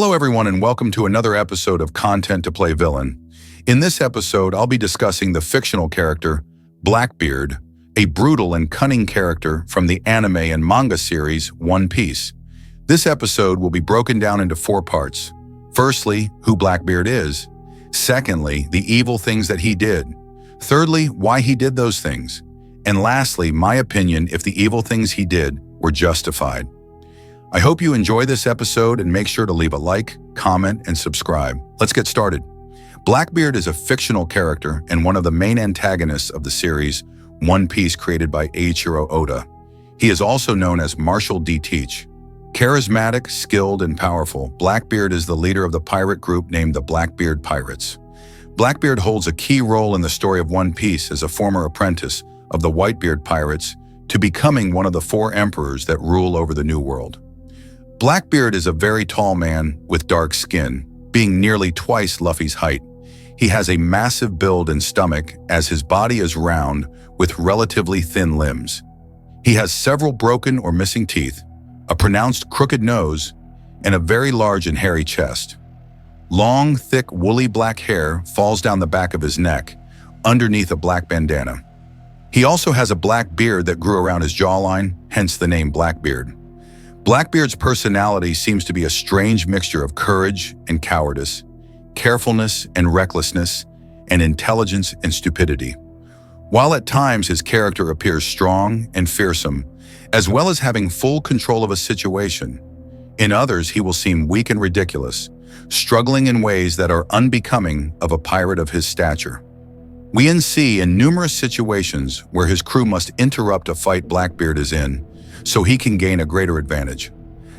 Hello everyone and welcome to another episode of Content to Play Villain. In this episode, I'll be discussing the fictional character, Blackbeard, a brutal and cunning character from the anime and manga series One Piece. This episode will be broken down into 4 parts. Firstly, who Blackbeard is. Secondly, the evil things that he did. Thirdly, why he did those things. And lastly, my opinion if the evil things he did were justified. I hope you enjoy this episode and make sure to leave a like, comment, and subscribe. Let's get started. Blackbeard is a fictional character and one of the main antagonists of the series One Piece created by Eiichiro Oda. He is also known as Marshall D. Teach. Charismatic, skilled, and powerful, Blackbeard is the leader of the pirate group named the Blackbeard Pirates. Blackbeard holds a key role in the story of One Piece as a former apprentice of the Whitebeard Pirates to becoming one of the 4 emperors that rule over the New World. Blackbeard is a very tall man with dark skin, being nearly twice Luffy's height. He has a massive build and stomach as his body is round with relatively thin limbs. He has several broken or missing teeth, a pronounced crooked nose, and a very large and hairy chest. Long, thick, woolly black hair falls down the back of his neck, underneath a black bandana. He also has a black beard that grew around his jawline, hence the name Blackbeard. Blackbeard's personality seems to be a strange mixture of courage and cowardice, carefulness and recklessness, and intelligence and stupidity. While at times his character appears strong and fearsome, as well as having full control of a situation, in others he will seem weak and ridiculous, struggling in ways that are unbecoming of a pirate of his stature. We see in numerous situations where his crew must interrupt a fight Blackbeard is in, so he can gain a greater advantage.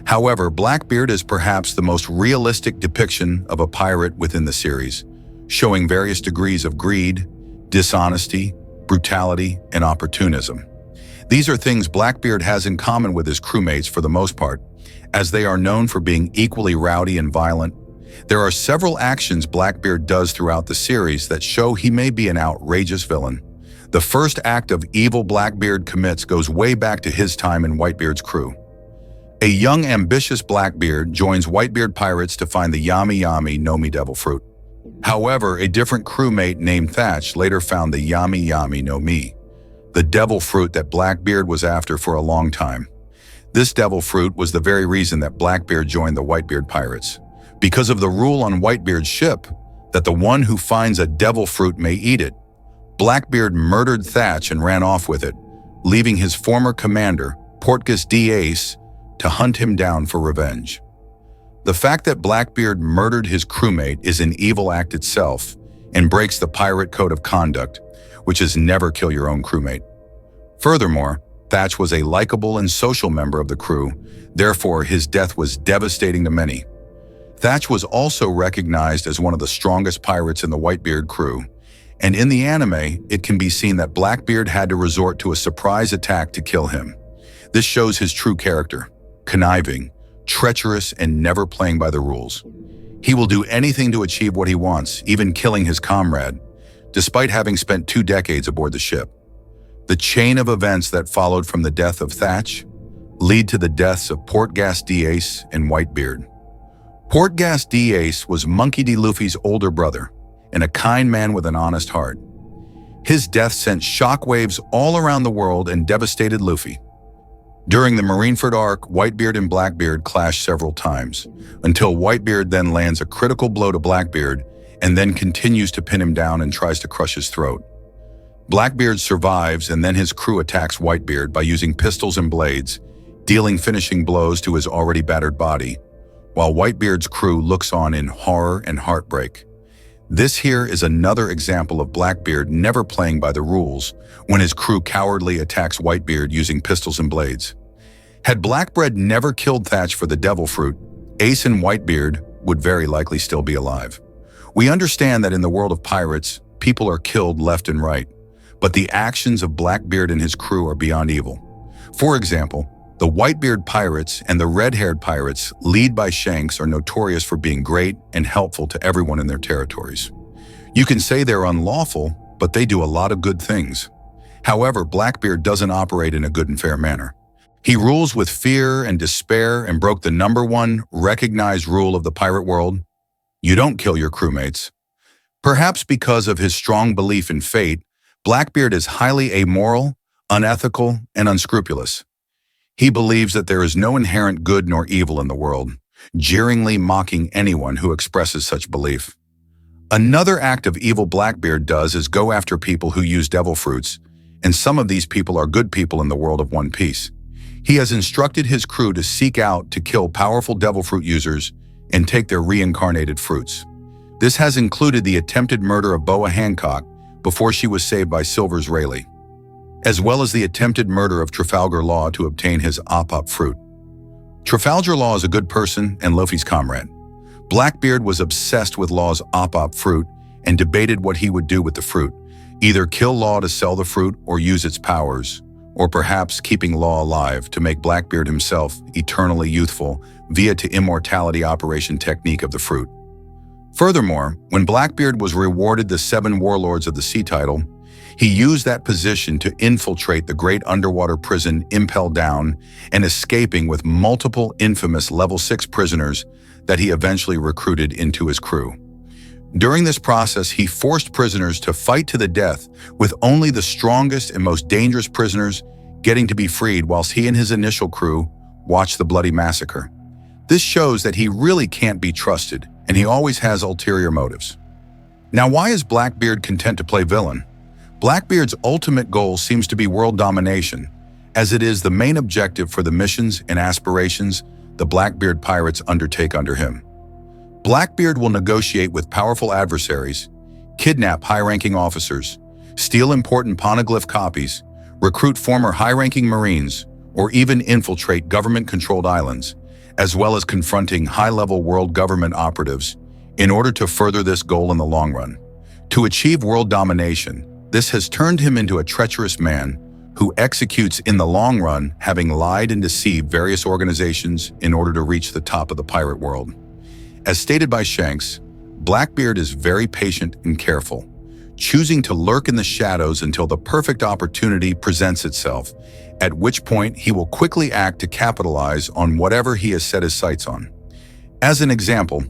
However, Blackbeard is perhaps the most realistic depiction of a pirate within the series, showing various degrees of greed, dishonesty, brutality, and opportunism. These are things Blackbeard has in common with his crewmates for the most part, as they are known for being equally rowdy and violent. There are several actions Blackbeard does throughout the series that show he may be an outrageous villain. The first act of evil Blackbeard commits goes way back to his time in Whitebeard's crew. A young, ambitious Blackbeard joins Whitebeard pirates to find the Yami Yami no Mi devil fruit. However, a different crewmate named Thatch later found the Yami Yami no Mi, the devil fruit that Blackbeard was after for a long time. This devil fruit was the very reason that Blackbeard joined the Whitebeard pirates, because of the rule on Whitebeard's ship that the one who finds a devil fruit may eat it. Blackbeard murdered Thatch and ran off with it, leaving his former commander, Portgas D. Ace, to hunt him down for revenge. The fact that Blackbeard murdered his crewmate is an evil act itself and breaks the pirate code of conduct, which is never kill your own crewmate. Furthermore, Thatch was a likable and social member of the crew, therefore his death was devastating to many. Thatch was also recognized as one of the strongest pirates in the Whitebeard crew, and in the anime, it can be seen that Blackbeard had to resort to a surprise attack to kill him. This shows his true character, conniving, treacherous, and never playing by the rules. He will do anything to achieve what he wants, even killing his comrade, despite having spent 2 decades aboard the ship. The chain of events that followed from the death of Thatch lead to the deaths of Portgas D. Ace and Whitebeard. Portgas D. Ace was Monkey D. Luffy's older brother, and a kind man with an honest heart. His death sent shockwaves all around the world and devastated Luffy. During the Marineford arc, Whitebeard and Blackbeard clash several times, until Whitebeard then lands a critical blow to Blackbeard and then continues to pin him down and tries to crush his throat. Blackbeard survives and then his crew attacks Whitebeard by using pistols and blades, dealing finishing blows to his already battered body, while Whitebeard's crew looks on in horror and heartbreak. This here is another example of Blackbeard never playing by the rules when his crew cowardly attacks Whitebeard using pistols and blades. Had Blackbeard never killed Thatch for the devil fruit, Ace and Whitebeard would very likely still be alive. We understand that in the world of pirates, people are killed left and right, but the actions of Blackbeard and his crew are beyond evil. For example, the Whitebeard pirates and the red-haired pirates, led by Shanks, are notorious for being great and helpful to everyone in their territories. You can say they're unlawful, but they do a lot of good things. However, Blackbeard doesn't operate in a good and fair manner. He rules with fear and despair and broke the #1 recognized rule of the pirate world: you don't kill your crewmates. Perhaps because of his strong belief in fate, Blackbeard is highly amoral, unethical, and unscrupulous. He believes that there is no inherent good nor evil in the world, jeeringly mocking anyone who expresses such belief. Another act of evil Blackbeard does is go after people who use devil fruits, and some of these people are good people in the world of One Piece. He has instructed his crew to seek out to kill powerful devil fruit users and take their reincarnated fruits. This has included the attempted murder of Boa Hancock before she was saved by Silver's Rayleigh, as well as the attempted murder of Trafalgar Law to obtain his Op fruit. Trafalgar Law is a good person and Luffy's comrade. Blackbeard was obsessed with Law's Op fruit and debated what he would do with the fruit, either kill Law to sell the fruit or use its powers, or perhaps keeping Law alive to make Blackbeard himself eternally youthful via to immortality operation technique of the fruit. Furthermore, when Blackbeard was rewarded the 7 Warlords of the Sea title, he used that position to infiltrate the great underwater prison Impel Down and escaping with multiple infamous level 6 prisoners that he eventually recruited into his crew. During this process, he forced prisoners to fight to the death, with only the strongest and most dangerous prisoners getting to be freed whilst he and his initial crew watched the bloody massacre. This shows that he really can't be trusted, and he always has ulterior motives. Now, why is Blackbeard content to play villain? Blackbeard's ultimate goal seems to be world domination, as it is the main objective for the missions and aspirations the Blackbeard pirates undertake under him. Blackbeard will negotiate with powerful adversaries, kidnap high-ranking officers, steal important poneglyph copies, recruit former high-ranking Marines, or even infiltrate government-controlled islands, as well as confronting high-level world government operatives in order to further this goal in the long run. To achieve world domination, this has turned him into a treacherous man who executes in the long run, having lied and deceived various organizations in order to reach the top of the pirate world. As stated by Shanks, Blackbeard is very patient and careful, choosing to lurk in the shadows until the perfect opportunity presents itself, at which point he will quickly act to capitalize on whatever he has set his sights on. As an example,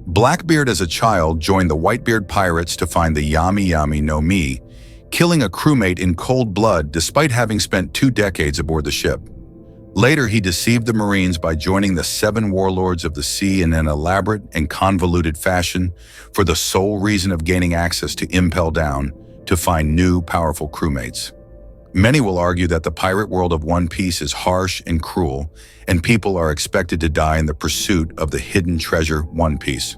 Blackbeard as a child joined the Whitebeard pirates to find the Yami Yami no Mi, killing a crewmate in cold blood despite having spent 2 decades aboard the ship. Later, he deceived the Marines by joining the 7 Warlords of the Sea in an elaborate and convoluted fashion for the sole reason of gaining access to Impel Down to find new, powerful crewmates. Many will argue that the pirate world of One Piece is harsh and cruel, and people are expected to die in the pursuit of the hidden treasure One Piece.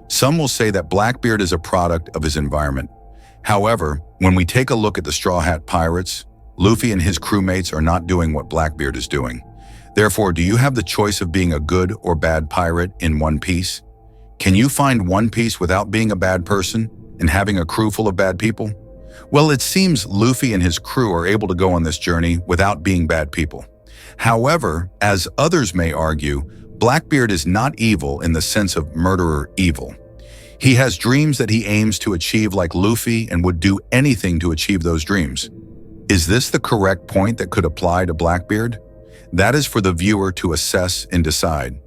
Some will say that Blackbeard is a product of his environment. However, when we take a look at the Straw Hat Pirates, Luffy and his crewmates are not doing what Blackbeard is doing. Therefore, do you have the choice of being a good or bad pirate in One Piece? Can you find One Piece without being a bad person and having a crew full of bad people? Well, it seems Luffy and his crew are able to go on this journey without being bad people. However, as others may argue, Blackbeard is not evil in the sense of murderer evil. He has dreams that he aims to achieve like Luffy and would do anything to achieve those dreams. Is this the correct point that could apply to Blackbeard? That is for the viewer to assess and decide.